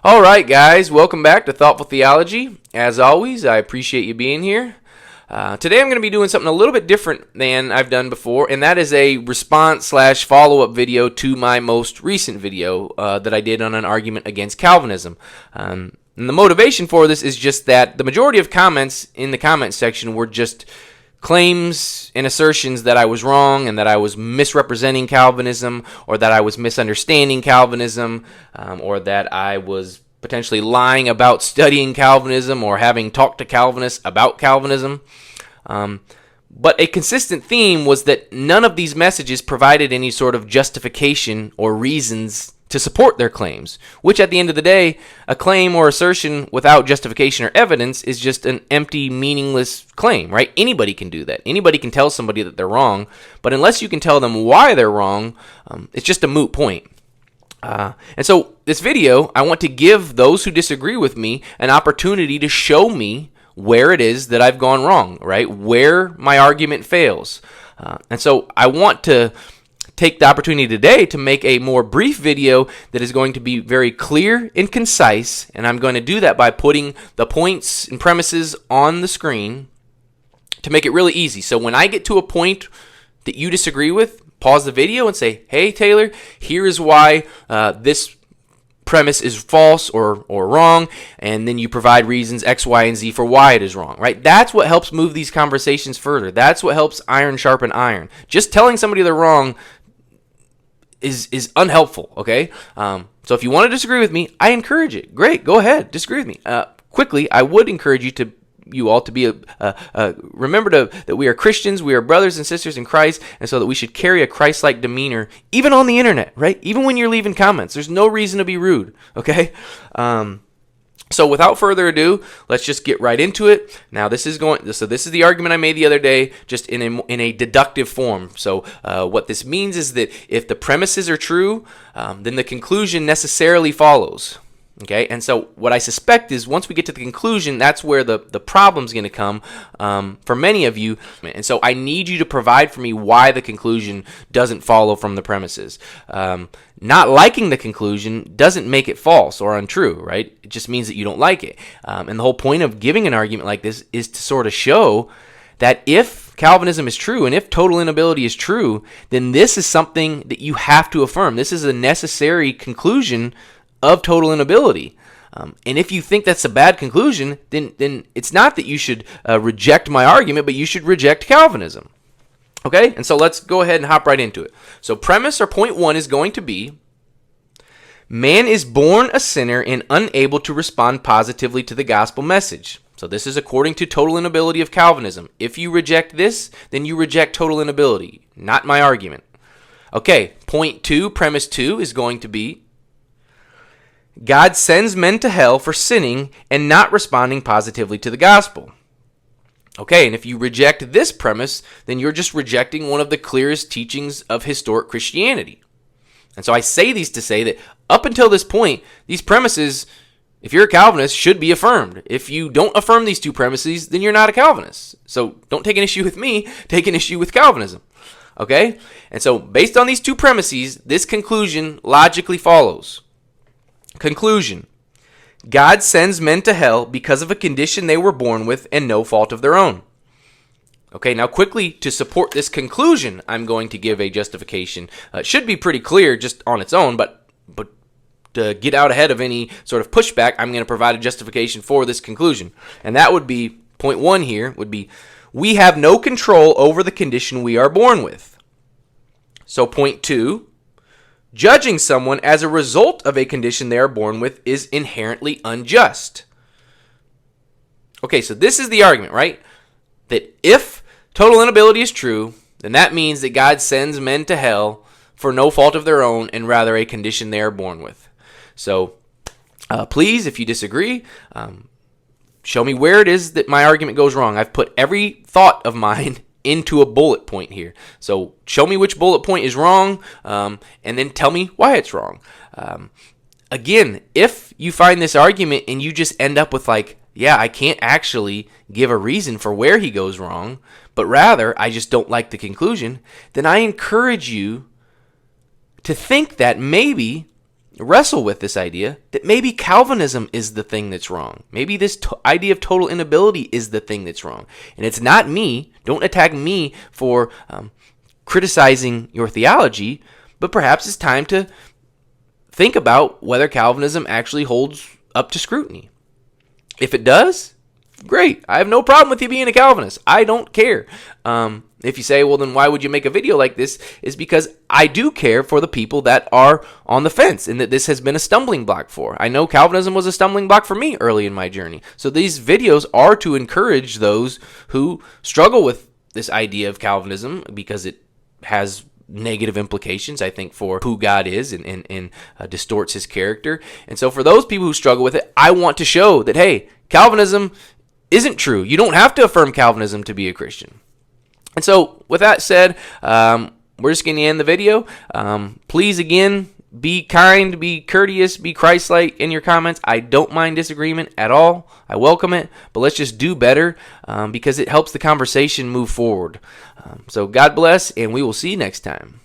All right, guys, welcome back to Thoughtful Theology. As always, I appreciate you being here. Today I'm going to be doing something a little bit different than I've done before, and that is a response/follow-up video to my most recent video that I did on an argument against Calvinism. And the motivation for this is just that the majority of comments in the comment section were just claims and assertions that I was wrong and that I was misrepresenting Calvinism, or that I was misunderstanding Calvinism, or that I was potentially lying about studying Calvinism or having talked to Calvinists about Calvinism. But a consistent theme was that none of these messages provided any sort of justification or reasons to support their claims, which at the end of the day, a claim or assertion without justification or evidence is just an empty, meaningless claim, right? Anybody can do that. Anybody can tell somebody that they're wrong, but unless you can tell them why they're wrong, it's just a moot point. And so this video, I want to give those who disagree with me an opportunity to show me where it is that I've gone wrong, right? Where my argument fails. And so I want to take the opportunity today to make a more brief video that is going to be very clear and concise, and I'm going to do that by putting the points and premises on the screen to make it really easy. So when I get to a point that you disagree with, pause the video and say, hey, Taylor, here is why this premise is false or wrong, and then you provide reasons X, Y, and Z for why it is wrong, right? That's what helps move these conversations further. That's what helps iron sharpen iron. Just telling somebody they're wrong is unhelpful, okay? So if you want to disagree with me, I encourage it. Great, go ahead, disagree with me. Quickly, I would encourage you all to be remember that we are Christians, we are brothers and sisters in Christ, and so that we should carry a Christ-like demeanor, even on the internet, right? Even when you're leaving comments, there's no reason to be rude, okay? So without further ado, let's just get right into it. Now this is the argument I made the other day, just in a deductive form. So what this means is that if the premises are true, then the conclusion necessarily follows. Okay, and so what I suspect is once we get to the conclusion, that's where the problem's going to come for many of you. And so I need you to provide for me why the conclusion doesn't follow from the premises. Not liking the conclusion doesn't make it false or untrue, right? It just means that you don't like it. And the whole point of giving an argument like this is to sort of show that if Calvinism is true and if total inability is true, then this is something that you have to affirm. This is a necessary conclusion of total inability. And if you think that's a bad conclusion, then it's not that you should reject my argument, but you should reject Calvinism. Okay? And so let's go ahead and hop right into it. So premise or point one is going to be, man is born a sinner and unable to respond positively to the gospel message. So this is according to total inability of Calvinism. If you reject this, then you reject total inability, not my argument. Okay, point two, premise two is going to be, God sends men to hell for sinning and not responding positively to the gospel. Okay, and if you reject this premise, then you're just rejecting one of the clearest teachings of historic Christianity. And so I say these to say that up until this point, these premises, if you're a Calvinist, should be affirmed. If you don't affirm these two premises, then you're not a Calvinist. So don't take an issue with me, take an issue with Calvinism. Okay? And so based on these two premises, this conclusion logically follows. Conclusion: God sends men to hell because of a condition they were born with and no fault of their own. Okay, now quickly, to support this conclusion, I'm going to give a justification. It should be pretty clear just on its own, but to get out ahead of any sort of pushback, I'm going to provide a justification for this conclusion. And that would be, point one here, would be, we have no control over the condition we are born with. So point two, judging someone as a result of a condition they are born with is inherently unjust. Okay, so this is the argument, right? That if total inability is true, then that means that God sends men to hell for no fault of their own and rather a condition they are born with. So please, if you disagree, show me where it is that my argument goes wrong. I've put every thought of mine into a bullet point here. So show me which bullet point is wrong, and then tell me why it's wrong. Again, if you find this argument and you just end up with like, yeah, I can't actually give a reason for where he goes wrong, but rather I just don't like the conclusion, then I encourage you to think that maybe wrestle with this idea that maybe Calvinism is the thing that's wrong. Maybe this idea of total inability is the thing that's wrong. And it's not me. Don't attack me for criticizing your theology, but perhaps it's time to think about whether Calvinism actually holds up to scrutiny. If it does, great. I have no problem with you being a Calvinist. I don't care. If you say, well, then why would you make a video like this? Is because I do care for the people that are on the fence and that this has been a stumbling block for. I know Calvinism was a stumbling block for me early in my journey. So these videos are to encourage those who struggle with this idea of Calvinism because it has negative implications, I think, for who God is and distorts his character. And so for those people who struggle with it, I want to show that, hey, Calvinism isn't true. You don't have to affirm Calvinism to be a Christian. And so with that said, we're just going to end the video. Please, again, be kind, be courteous, be Christ-like in your comments. I don't mind disagreement at all. I welcome it, but let's just do better because it helps the conversation move forward. So God bless, and we will see you next time.